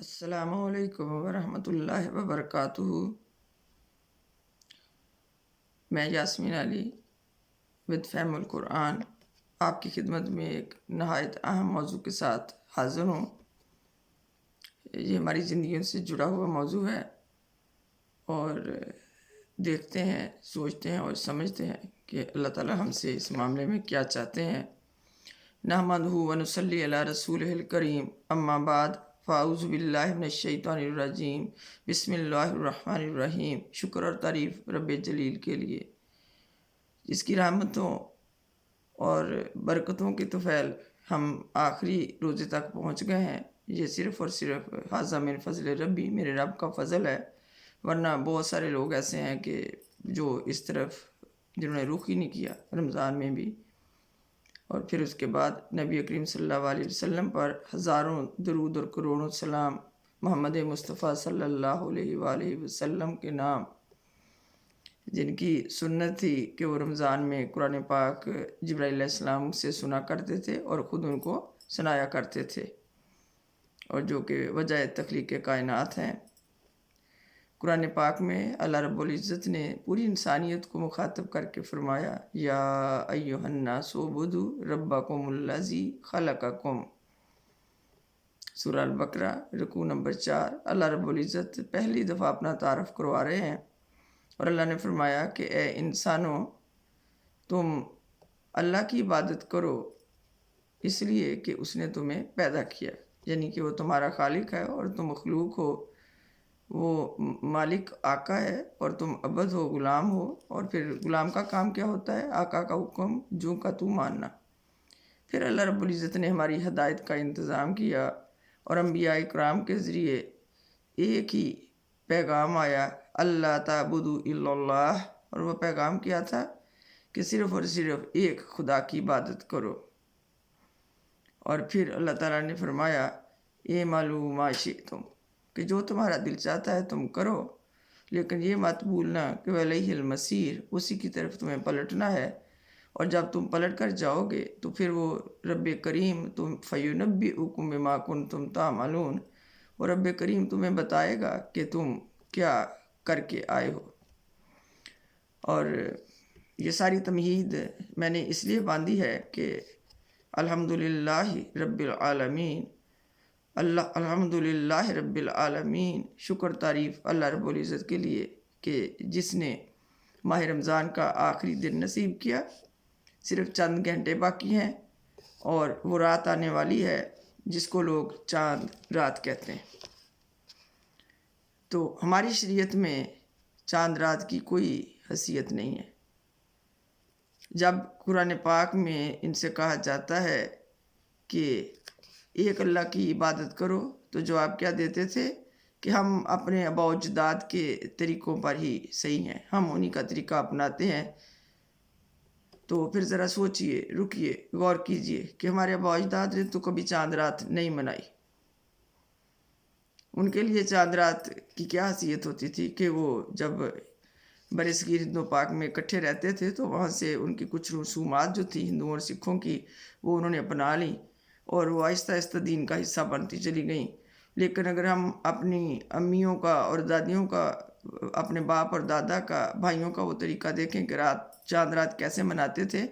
السلام علیکم ورحمۃ اللہ وبرکاتہ۔ میں یاسمین علی ود فہم القرآن آپ کی خدمت میں ایک نہایت اہم موضوع کے ساتھ حاضر ہوں۔ یہ ہماری زندگیوں سے جڑا ہوا موضوع ہے اور دیکھتے ہیں، سوچتے ہیں اور سمجھتے ہیں کہ اللہ تعالی ہم سے اس معاملے میں کیا چاہتے ہیں۔ نحمدہ و نصلی علی رسولہ الکریم، اما بعد، فاعوذ باللہ من الشیطان الرجیم، بسم اللہ الرحمن الرحیم۔ شکر اور تعریف رب جلیل کے لیے، جس کی رحمتوں اور برکتوں کی طفیل ہم آخری روزے تک پہنچ گئے ہیں۔ یہ صرف اور صرف ھذا من فضل ربی، میرے رب کا فضل ہے، ورنہ بہت سارے لوگ ایسے ہیں کہ جو اس طرف جنہوں نے رخ ہی نہیں کیا رمضان میں بھی۔ اور پھر اس کے بعد نبی کریم صلی اللہ علیہ وسلم پر ہزاروں درود اور کروڑوں سلام، محمد مصطفیٰ صلی اللہ علیہ وآلہ وسلم کے نام، جن کی سنت تھی کہ وہ رمضان میں قرآن پاک جبرائیل علیہ السلام سے سنا کرتے تھے اور خود ان کو سنایا کرتے تھے، اور جو کہ وجہ تخلیق کائنات ہیں۔ قرآن پاک میں اللہ رب العزت نے پوری انسانیت کو مخاطب کر کے فرمایا، یا ایھا الناس اعبدوا ربکم الذی خلقکم۔ سورہ البقرہ رکوع نمبر 4۔ اللہ رب العزت پہلی دفعہ اپنا تعارف کروا رہے ہیں اور اللہ نے فرمایا کہ اے انسانوں، تم اللہ کی عبادت کرو اس لیے کہ اس نے تمہیں پیدا کیا، یعنی کہ وہ تمہارا خالق ہے اور تم مخلوق ہو، وہ مالک آقا ہے اور تم عبد ہو، غلام ہو۔ اور پھر غلام کا کام کیا ہوتا ہے؟ آقا کا حکم جو کا تو ماننا۔ پھر اللہ رب العزت نے ہماری ہدایت کا انتظام کیا اور انبیاء کرام کے ذریعے ایک ہی پیغام آیا، اللہ تعبدوا الا اللہ، اور وہ پیغام کیا تھا کہ صرف اور صرف ایک خدا کی عبادت کرو۔ اور پھر اللہ تعالیٰ نے فرمایا، اعملوا ما شئتم، کہ جو تمہارا دل چاہتا ہے تم کرو، لیکن یہ مت بھولنا کہ الیہ المصیر، اسی کی طرف تمہیں پلٹنا ہے۔ اور جب تم پلٹ کر جاؤ گے تو پھر وہ رب کریم تم فینبئکم بما کنتم تعملون، اور رب کریم تمہیں بتائے گا کہ تم کیا کر کے آئے ہو۔ اور یہ ساری تمہید میں نے اس لیے باندھی ہے کہ الحمدللہ رب العالمین، الحمدللہ رب العالمین، شکر تعریف اللہ رب العزت کے لیے کہ جس نے ماہ رمضان کا آخری دن نصیب کیا۔ صرف چند گھنٹے باقی ہیں اور وہ رات آنے والی ہے جس کو لوگ چاند رات کہتے ہیں۔ تو ہماری شریعت میں چاند رات کی کوئی حیثیت نہیں ہے۔ جب قرآن پاک میں ان سے کہا جاتا ہے کہ ایک اللہ کی عبادت کرو، تو جواب کیا دیتے تھے کہ ہم اپنے آباء و اجداد کے طریقوں پر ہی صحیح ہیں، ہم انہی کا طریقہ اپناتے ہیں۔ تو پھر ذرا سوچئے، رکیے، غور کیجئے کہ ہمارے آباء و اجداد نے تو کبھی چاند رات نہیں منائی۔ ان کے لیے چاند رات کی کیا حیثیت ہوتی تھی کہ وہ جب برصغیر ہند و پاک میں اکٹھے رہتے تھے تو وہاں سے ان کی کچھ رسومات جو تھی ہندوؤں اور سکھوں کی، وہ انہوں نے اپنا لیں اور وہ آہستہ آہستہ دین کا حصہ بنتی چلی گئیں۔ لیکن اگر ہم اپنی امیوں کا اور دادیوں کا، اپنے باپ اور دادا کا، بھائیوں کا وہ طریقہ دیکھیں کہ چاند رات کیسے مناتے تھے،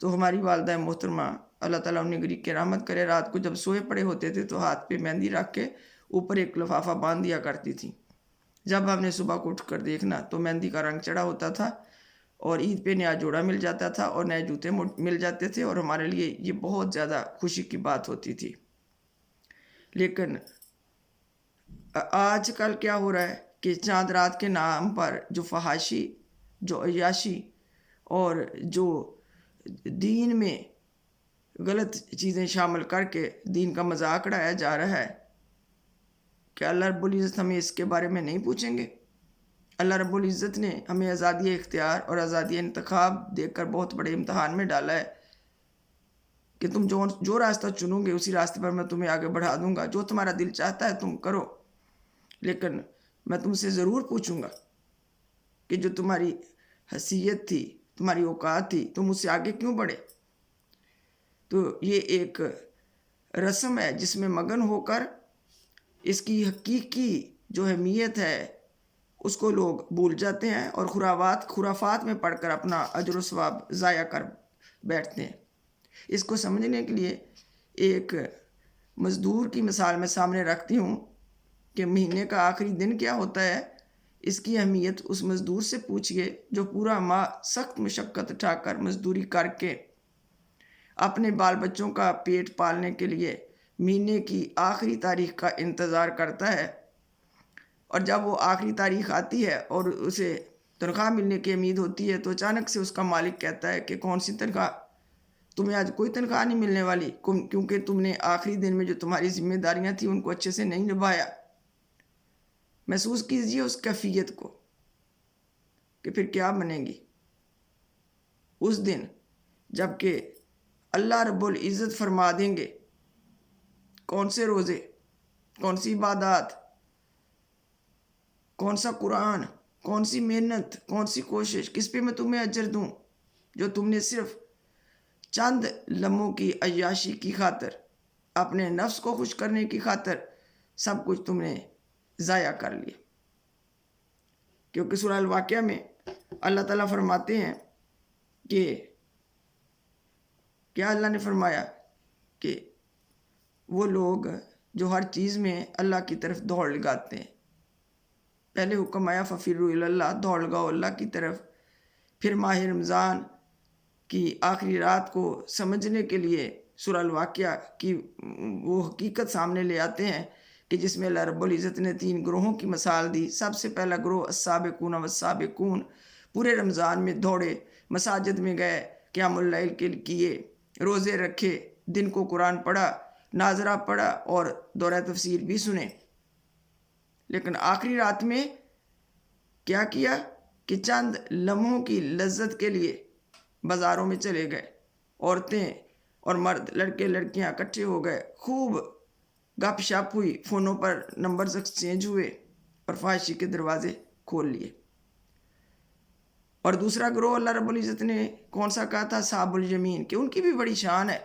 تو ہماری والدہ محترمہ اللہ تعالیٰ انہیں غریق کے رحمت کرے، رات کو جب سوئے پڑے ہوتے تھے تو ہاتھ پہ مہندی رکھ کے اوپر ایک لفافہ باندھ دیا کرتی تھیں۔ جب ہم نے صبح کو اٹھ کر دیکھنا تو مہندی کا رنگ چڑھا ہوتا تھا اور عید پہ نیا جوڑا مل جاتا تھا اور نئے جوتے مل جاتے تھے، اور ہمارے لیے یہ بہت زیادہ خوشی کی بات ہوتی تھی۔ لیکن آج کل کیا ہو رہا ہے کہ چاند رات کے نام پر جو فحاشی، جو عیاشی اور جو دین میں غلط چیزیں شامل کر کے دین کا مذاق اڑایا جا رہا ہے، کہ اللہ رب العزت ہمیں اس کے بارے میں نہیں پوچھیں گے؟ اللہ رب العزت نے ہمیں آزادی اختیار اور آزادی انتخاب دے کر بہت بڑے امتحان میں ڈالا ہے کہ تم جو راستہ چنو گے اسی راستے پر میں تمہیں آگے بڑھا دوں گا، جو تمہارا دل چاہتا ہے تم کرو، لیکن میں تم سے ضرور پوچھوں گا کہ جو تمہاری حیثیت تھی، تمہاری اوقات تھی، تم اس سے آگے کیوں بڑھے؟ تو یہ ایک رسم ہے جس میں مگن ہو کر اس کی حقیقی جو اہمیت ہے اس کو لوگ بھول جاتے ہیں اور خرافات میں پڑھ کر اپنا اجر و ثواب ضائع کر بیٹھتے ہیں۔ اس کو سمجھنے کے لیے ایک مزدور کی مثال میں سامنے رکھتی ہوں کہ مہینے کا آخری دن کیا ہوتا ہے۔ اس کی اہمیت اس مزدور سے پوچھئے جو پورا ماہ سخت مشقت اٹھا کر مزدوری کر کے اپنے بال بچوں کا پیٹ پالنے کے لیے مہینے کی آخری تاریخ کا انتظار کرتا ہے، اور جب وہ آخری تاریخ آتی ہے اور اسے تنخواہ ملنے کی امید ہوتی ہے تو اچانک سے اس کا مالک کہتا ہے کہ کون سی تنخواہ، تمہیں آج کوئی تنخواہ نہیں ملنے والی، کیونکہ تم نے آخری دن میں جو تمہاری ذمہ داریاں تھیں ان کو اچھے سے نہیں نبھایا۔ محسوس کیجیے اس کیفیت کو کہ پھر کیا بنے گی اس دن جب کہ اللہ رب العزت فرما دیں گے کون سے روزے، کون سی عبادات، کون سا قرآن، کون سی محنت، کون سی کوشش، کس پہ میں تمہیں اجر دوں، جو تم نے صرف چند لمحوں کی عیاشی کی خاطر، اپنے نفس کو خوش کرنے کی خاطر سب کچھ تم نے ضائع کر لیا۔ کیونکہ سورہ الواقعہ میں اللہ تعالیٰ فرماتے ہیں کہ کیا اللہ نے فرمایا کہ وہ لوگ جو ہر چیز میں اللہ کی طرف دوڑ لگاتے ہیں، پہلے حکم آیا ففروا الی اللہ، دوڑ لگاؤ اللہ کی طرف، پھر ماہ رمضان کی آخری رات کو سمجھنے کے لیے سورہ الواقعہ کی وہ حقیقت سامنے لے آتے ہیں کہ جس میں اللہ رب العزت نے 3 گروہوں کی مثال دی۔ سب سے پہلا گروہ السابقون والسابقون، پورے رمضان میں دوڑے، مساجد میں گئے، قیام اللیل کے کیے، روزے رکھے، دن کو قرآن پڑھا، ناظرہ پڑھا اور دورہ تفسیر بھی سنے، لیکن آخری رات میں کیا کیا کہ چند لمحوں کی لذت کے لیے بازاروں میں چلے گئے، عورتیں اور مرد، لڑکے لڑکیاں اکٹھے ہو گئے، خوب گپ شپ ہوئی، فونوں پر نمبرز ایکسچینج ہوئے اور فحاشی کے دروازے کھول لیے۔ اور دوسرا گروہ اللہ رب العزت نے کون سا کہا تھا؟ اصحاب الیمین، کہ ان کی بھی بڑی شان ہے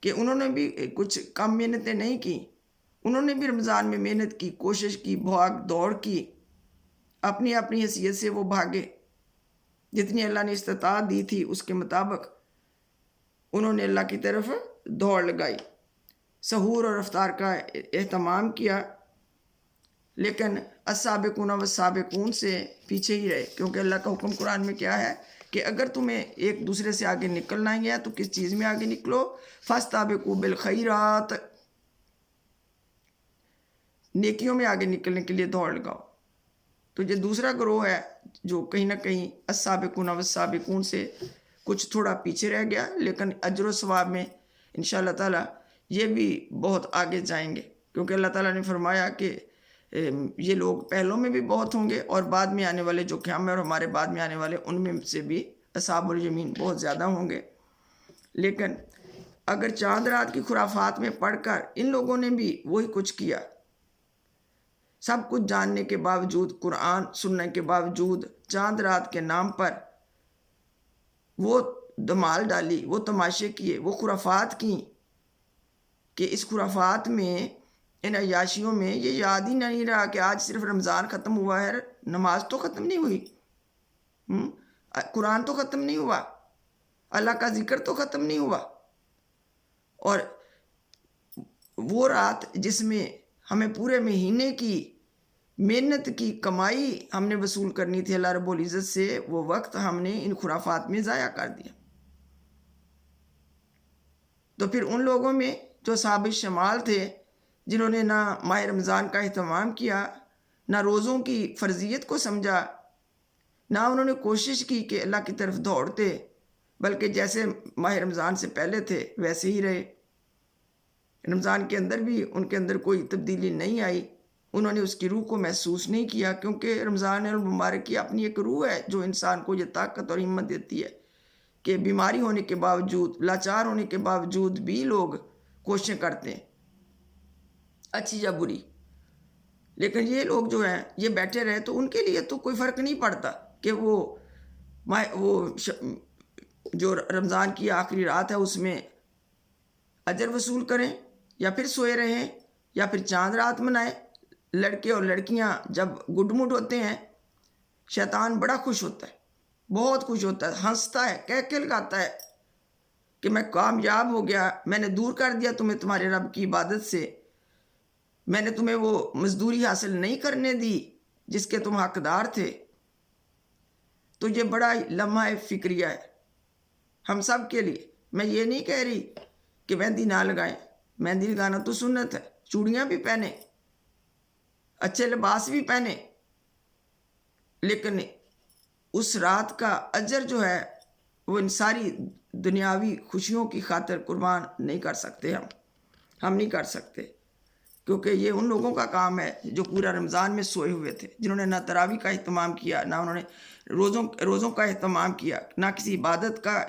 کہ انہوں نے بھی کچھ کم محنتیں نہیں کی، انہوں نے بھی رمضان میں محنت کی، کوشش کی، بھاگ دوڑ کی، اپنی اپنی حیثیت سے وہ بھاگے، جتنی اللہ نے استطاعت دی تھی اس کے مطابق انہوں نے اللہ کی طرف دوڑ لگائی، سحور اور افطار کا اہتمام کیا، لیکن السابقون والسابقون سے پیچھے ہی رہے، کیونکہ اللہ کا حکم قرآن میں کیا ہے کہ اگر تمہیں ایک دوسرے سے آگے نکلنا ہی ہے تو کس چیز میں آگے نکلو؟ فاستبقوا بالخیرات، نیکیوں میں آگے نکلنے کے لیے دوڑ لگاؤ۔ تو یہ دوسرا گروہ ہے جو کہیں نہ کہیں السابقون والسابقون سے کچھ تھوڑا پیچھے رہ گیا، لیکن اجر و ثواب میں انشاءاللہ تعالیٰ یہ بھی بہت آگے جائیں گے، کیونکہ اللہ تعالیٰ نے فرمایا کہ یہ لوگ پہلوں میں بھی بہت ہوں گے اور بعد میں آنے والے جو قیام اور ہمارے بعد میں آنے والے ان میں سے بھی اصحاب الیمین بہت زیادہ ہوں گے۔ لیکن اگر چاند رات کی خرافات میں پڑھ کر ان لوگوں نے بھی وہی کچھ کیا، سب کچھ جاننے کے باوجود، قرآن سننے کے باوجود، چاند رات کے نام پر وہ دھمال ڈالی، وہ تماشے کیے، وہ خرافات کی کہ اس خرافات میں، ان عیاشیوں میں یہ یاد ہی نہیں رہا کہ آج صرف رمضان ختم ہوا ہے، نماز تو ختم نہیں ہوئی، قرآن تو ختم نہیں ہوا، اللہ کا ذکر تو ختم نہیں ہوا، اور وہ رات جس میں ہمیں پورے مہینے کی محنت کی کمائی ہم نے وصول کرنی تھی اللہ رب العزت سے، وہ وقت ہم نے ان خرافات میں ضائع کر دیا۔ تو پھر ان لوگوں میں جو اصحاب الشمال تھے، جنہوں نے نہ ماہ رمضان کا اہتمام کیا، نہ روزوں کی فرضیت کو سمجھا، نہ انہوں نے کوشش کی کہ اللہ کی طرف دوڑتے، بلکہ جیسے ماہ رمضان سے پہلے تھے ویسے ہی رہے، رمضان کے اندر بھی ان کے اندر کوئی تبدیلی نہیں آئی، انہوں نے اس کی روح کو محسوس نہیں کیا، کیونکہ رمضان المبارک کی اپنی ایک روح ہے جو انسان کو یہ طاقت اور ہمت دیتی ہے کہ بیماری ہونے کے باوجود، لاچار ہونے کے باوجود بھی لوگ کوششیں کرتے ہیں، اچھی یا بری۔ لیکن یہ لوگ جو ہیں یہ بیٹھے رہے تو ان کے لیے تو کوئی فرق نہیں پڑتا کہ وہ جو رمضان کی آخری رات ہے اس میں اجر وصول کریں یا پھر سوئے رہیں یا پھر چاند رات منائیں. لڑکے اور لڑکیاں جب گڈ موڈ ہوتے ہیں شیطان بڑا خوش ہوتا ہے, بہت خوش ہوتا ہے, ہنستا ہے, کہہ کے لگاتا ہے کہ میں کامیاب ہو گیا, میں نے دور کر دیا تمہیں تمہارے رب کی عبادت سے, میں نے تمہیں وہ مزدوری حاصل نہیں کرنے دی جس کے تم حقدار تھے. تو یہ بڑا لمحہ فکریہ ہے ہم سب کے لیے. میں یہ نہیں کہہ رہی کہ مہندی نہ لگائیں, مہندی لگانا تو سنت ہے, چوڑیاں بھی پہنیں, اچھے لباس بھی پہنیں, لیکن اس رات کا اجر جو ہے وہ ان ساری دنیاوی خوشیوں کی خاطر قربان نہیں کر سکتے. ہم نہیں کر سکتے, کیونکہ یہ ان لوگوں کا کام ہے جو پورا رمضان میں سوئے ہوئے تھے, جنہوں نے نہ تراویح کا اہتمام کیا, نہ انہوں نے روزوں کا اہتمام کیا, نہ کسی عبادت کا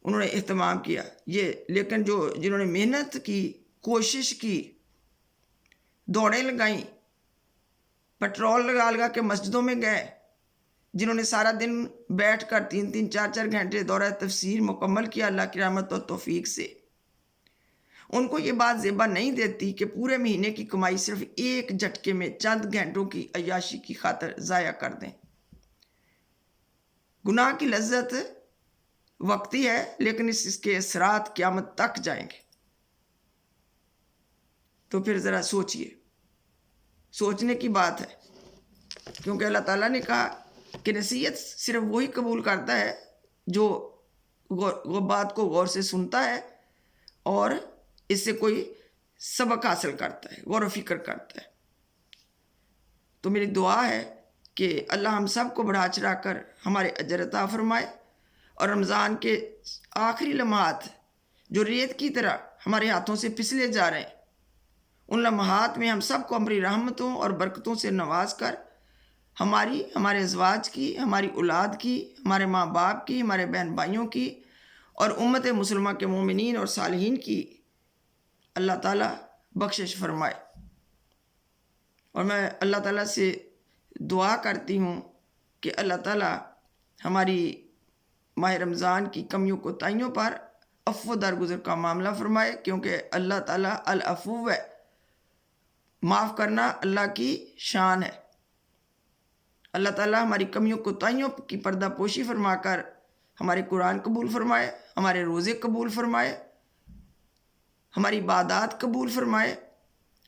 انہوں نے اہتمام کیا. یہ لیکن جنہوں نے محنت کی, کوشش کی, دوڑیں لگائیں, پیٹرول لگا لگا کے مسجدوں میں گئے, جنہوں نے سارا دن بیٹھ کر 3-3 4-4 گھنٹے دورہ تفسیر مکمل کیا اللہ کی رحمت و توفیق سے, ان کو یہ بات زیبا نہیں دیتی کہ پورے مہینے کی کمائی صرف ایک جھٹکے میں چند گھنٹوں کی عیاشی کی خاطر ضائع کر دیں. گناہ کی لذت وقتی ہے, لیکن اس کے اثرات قیامت تک جائیں گے. تو پھر ذرا سوچئے, سوچنے کی بات ہے, کیونکہ اللہ تعالیٰ نے کہا کہ نصیحت صرف وہی قبول کرتا ہے جو بات کو غور سے سنتا ہے اور اس سے کوئی سبق حاصل کرتا ہے, غور و فکر کرتا ہے. تو میری دعا ہے کہ اللہ ہم سب کو بڑھا چڑھا کر ہمارے اجر عطا فرمائے, اور رمضان کے آخری لمحات جو ریت کی طرح ہمارے ہاتھوں سے پھسلے جا رہے ہیں, ان لمحات میں ہم سب کو اپنی رحمتوں اور برکتوں سے نواز کر ہمارے ازواج کی, ہماری اولاد کی, ہمارے ماں باپ کی, ہمارے بہن بھائیوں کی اور امت مسلمہ کے مومنین اور صالحین کی اللہ تعالیٰ بخشش فرمائے. اور میں اللہ تعالیٰ سے دعا کرتی ہوں کہ اللہ تعالیٰ ہماری ماہ رمضان کی کمیوں کوتاہیوں پر عفو درگزر کا معاملہ فرمائے, کیونکہ اللہ تعالیٰ العفو ہے, معاف کرنا اللہ کی شان ہے. اللہ تعالیٰ ہماری کمیوں کوتاہیوں کی پردہ پوشی فرما کر ہمارے قرآن قبول فرمائے, ہمارے روزے قبول فرمائے, ہماری عبادات قبول فرمائے,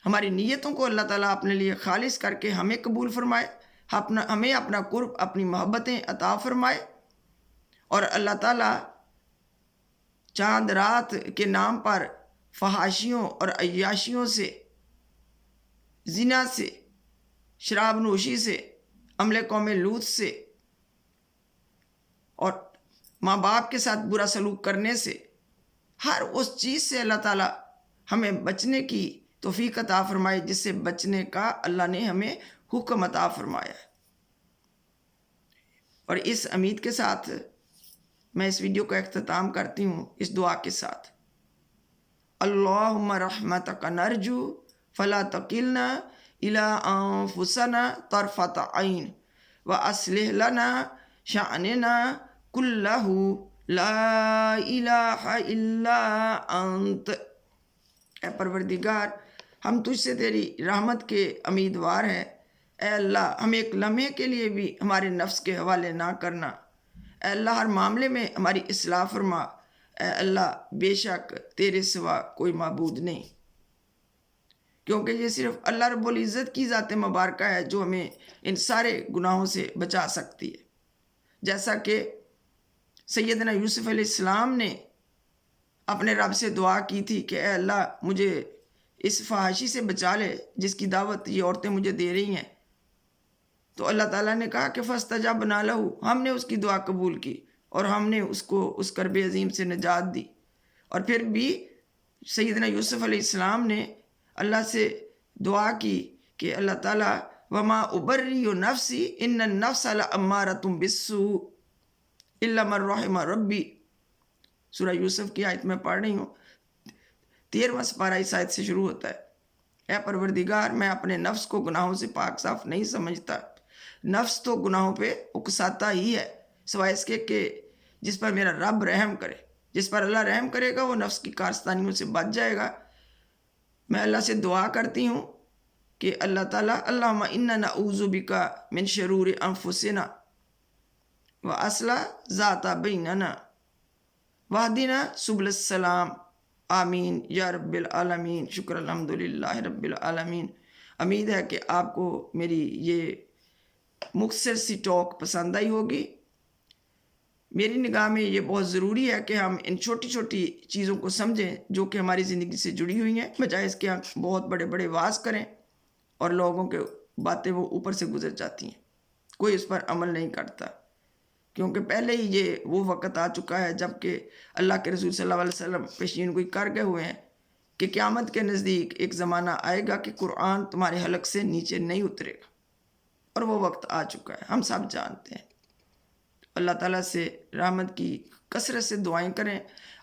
ہماری نیتوں کو اللہ تعالیٰ اپنے لیے خالص کر کے ہمیں قبول فرمائے, ہمیں اپنا قرب, اپنی محبتیں عطا فرمائے. اور اللہ تعالیٰ چاند رات کے نام پر فحاشیوں اور عیاشیوں سے, زنا سے, شراب نوشی سے, عمل قوم لوط سے اور ماں باپ کے ساتھ برا سلوک کرنے سے, ہر اس چیز سے اللہ تعالیٰ ہمیں بچنے کی توفیق عطا فرمائے جس سے بچنے کا اللہ نے ہمیں حکم عطا فرمایا ہے. اور اس امید کے ساتھ میں اس ویڈیو کا اختتام کرتی ہوں اس دعا کے ساتھ. اللہم رحمتک نرجو فلا تکلنا الی انفسنا طرفۃ عین واصلح لنا شأننا کلہ لا الہ الا انت. اے پروردگار, ہم تجھ سے تیری رحمت کے امیدوار ہیں. اے اللہ, ہم ایک لمحے کے لیے بھی ہمارے نفس کے حوالے نہ کرنا. اے اللہ, ہر معاملے میں ہماری اصلاح فرما. اے اللہ, بے شک تیرے سوا کوئی معبود نہیں, کیونکہ یہ صرف اللہ رب العزت کی ذات مبارکہ ہے جو ہمیں ان سارے گناہوں سے بچا سکتی ہے. جیسا کہ سیدنا یوسف علیہ السلام نے اپنے رب سے دعا کی تھی کہ اے اللہ, مجھے اس فحاشی سے بچا لے جس کی دعوت یہ عورتیں مجھے دے رہی ہیں. تو اللہ تعالیٰ نے کہا کہ فاستجبنا لہ, ہم نے اس کی دعا قبول کی اور ہم نے اس کو اس کرب عظیم سے نجات دی. اور پھر بھی سیدنا یوسف علیہ السلام نے اللہ سے دعا کی کہ اللہ تعالیٰ وما ابری نفسی ان النفس لامارۃ بالسوء الا من رحم ربی. سورہ یوسف کی آیت میں پڑھ رہی ہوں, 13واں سپارہ اس آیت سے شروع ہوتا ہے. اے پروردگار, میں اپنے نفس کو گناہوں سے پاک صاف نہیں سمجھتا. نفس تو گناہوں پہ اکساتا ہی ہے, سوائے اس کے کہ جس پر میرا رب رحم کرے. جس پر اللہ رحم کرے گا وہ نفس کی کارستانیوں سے بچ جائے گا, میں اللہ سے دعا کرتی ہوں کہ اللہ تعالیٰ اللہم انا نعوذ بک من شرور انفسنا واصلح ذات بیننا واہدنا سبل السلام آمین یا رب العالمین۔ شکر الحمدللہ رب العالمین۔ امید ہے کہ آپ کو میری یہ مختصر سی ٹاک پسند آئی ہوگی۔ میری نگاہ میں یہ بہت ضروری ہے کہ ہم ان چھوٹی چھوٹی چیزوں کو سمجھیں جو کہ ہماری زندگی سے جڑی ہوئی ہیں، بجائے اس کے ہم بہت بڑے بڑے واز کریں اور لوگوں کے باتیں وہ اوپر سے گزر جاتی ہیں، کوئی اس پر عمل نہیں کرتا، کیونکہ پہلے ہی یہ وہ وقت آ چکا ہے جب کہ اللہ کے رسول صلی اللہ علیہ وسلم پیشین گوئی کر گئے ہوئے ہیں کہ قیامت کے نزدیک ایک زمانہ آئے گا کہ قرآن تمہارے حلق سے نیچے نہیں اترے گا، اور وہ وقت آ چکا ہے، ہم سب جانتے ہیں۔ اللہ تعالیٰ سے رحمت کی کثرت سے دعائیں کریں،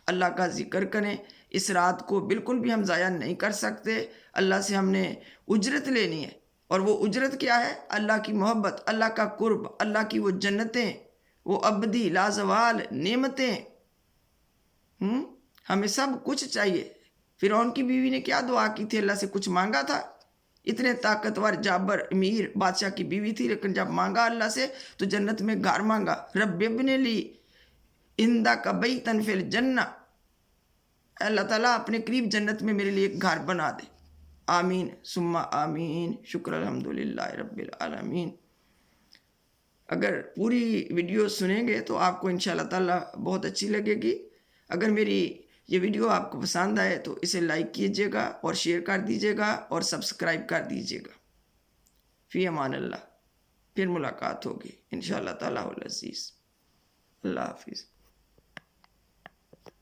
اللہ کا ذکر کریں، اس رات کو بالکل بھی ہم ضائع نہیں کر سکتے۔ اللہ سے ہم نے اجرت لینی ہے، اور وہ اجرت کیا ہے؟ اللہ کی محبت، اللہ کا قرب، اللہ کی وہ جنتیں، وہ ابدی لازوال نعمتیں۔ ہمیں سب کچھ چاہیے۔ فرعون کی بیوی نے کیا دعا کی تھی؟ اللہ سے کچھ مانگا تھا؟ اتنے طاقتور جابر امیر بادشاہ کی بیوی تھی، لیکن جب مانگا اللہ سے تو جنت میں گھر مانگا۔ رب ابن لی عندک بیتا فی الجنہ، اللہ تعالیٰ اپنے قریب جنت میں میرے لیے ایک گھر بنا دے۔ آمین ثم آمین۔ شکر الحمدللہ رب العالمین۔ اگر پوری ویڈیو سنیں گے تو آپ کو انشاءاللہ تعالیٰ بہت اچھی لگے گی۔ اگر میری یہ ویڈیو آپ کو پسند آئے تو اسے لائک کیجیے گا اور شیئر کر دیجیے گا اور سبسکرائب کر دیجیے گا۔ فی امان اللہ، پھر ملاقات ہوگی انشاءاللہ تعالیٰ العزیز۔ اللہ حافظ۔